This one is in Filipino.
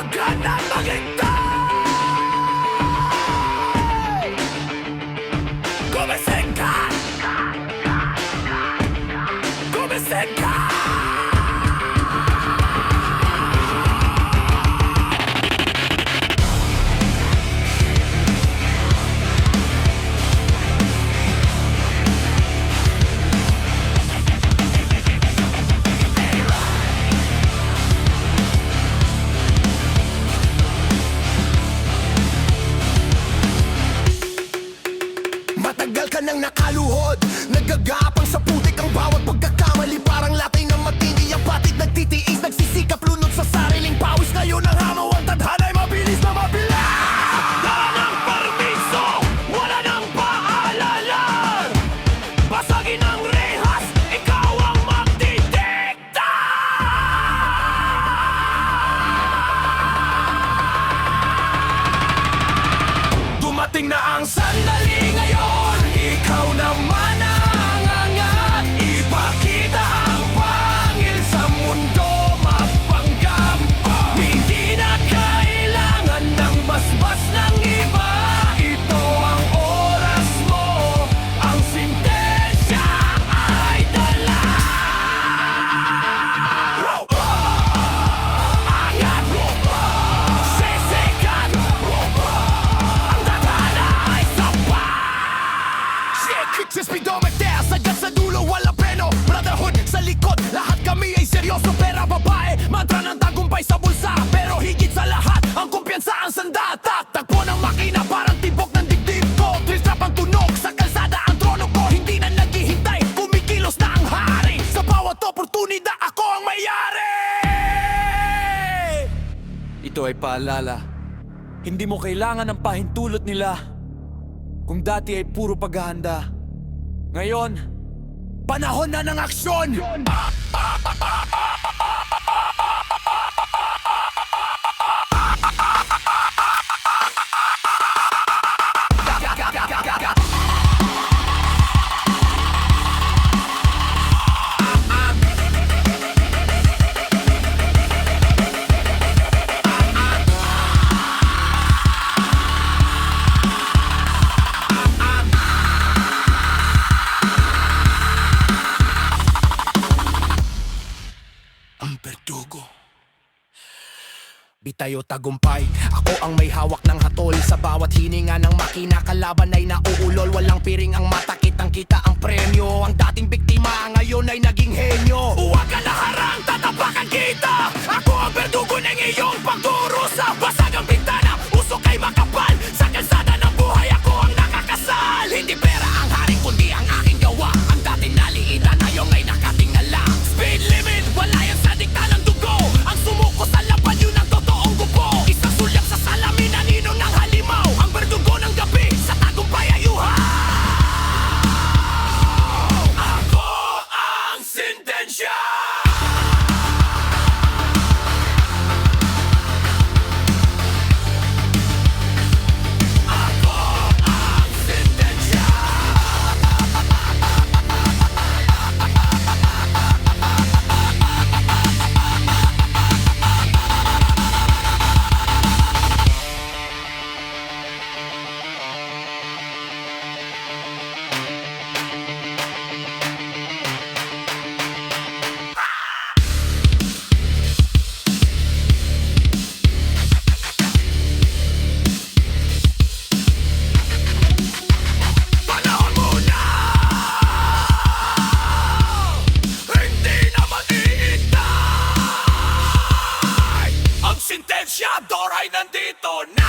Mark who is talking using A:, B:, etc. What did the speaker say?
A: Huwag ka na maghintay! Gumising ka! Gumising ka! Matagal ka nang nakaluhod, nagagapang sa putik ang bawat pagkakamali. Parang latay ng matindi ang patit, nagtitiis, nagsisikap, lunod sa sariling pawis. Ngayon ang hamaw, ang tadhana'y mabilis na mabilang. Wala ng permiso, wala ng paalalan. Basagin ang rehas, ikaw ang magdidikta. Dumating na ang sandali ngayon, ikaw naman ang angat. Ipakita ang pangil sa mundo, magpanggap. Hindi na kailangan ng basbas ng iba. Ito ang oras mo, ang sintensya ay dala. Angat, sisikat, ang tadhana ay sapat. Sa speedometer, sagad sa dulo, walang preno. Brotherhood sa likod, lahat kami ay seryoso. Pera, babae, mantra ng tagumpay sa bulsa. Pero higit sa lahat, ang kumpiyansa ang sanda. Tagpo ng makina, parang tibok ng dibdib ko. Trip-trap ang tunog, sa kalsada ang trono ko. Hindi na naghihintay, kumikilos na ang hari. Sa bawat oportunidad, ako ang mayari.
B: Ito ay paalala. Hindi mo kailangan ng pahintulot nila. Kung dati ay puro paghahanda, ngayon,
A: Panahon na ng aksyon! Ang berdugo. Bitayo tagumpay, ako ang may hawak ng hatol. Sa bawat hininga ng makina, kalaban ay nauulol. Walang piring ang mata, kitang kita ang premyo. Ang dating biktima, ngayon ay naging henyo. Huwag ka na harang, tatapakan kita. Ako ang berdugo ng iyong pagdurusa. Basag ang bintana, usok ay makapal. Sa kalsada ng buhay, ako ang nakakasal. Hindi pera ang hari, kundi ang aking gawa. Ang dating naliitan, ngayon ay nakatingala. Speed limit, wala yan sa dikta ng dugo. Ang sumuko sa laban, yun ang totoong gupo. Isang sulyak sa salamin, naninong ng halimaw. Ang berdugo ng gabi, sa tagumpay ay uhaw. Ako ang sintensya. Ako ang sintensya. Panahon mo na! Hindi na mag-iintay! Ang sintensya, Dor, ay nandito na!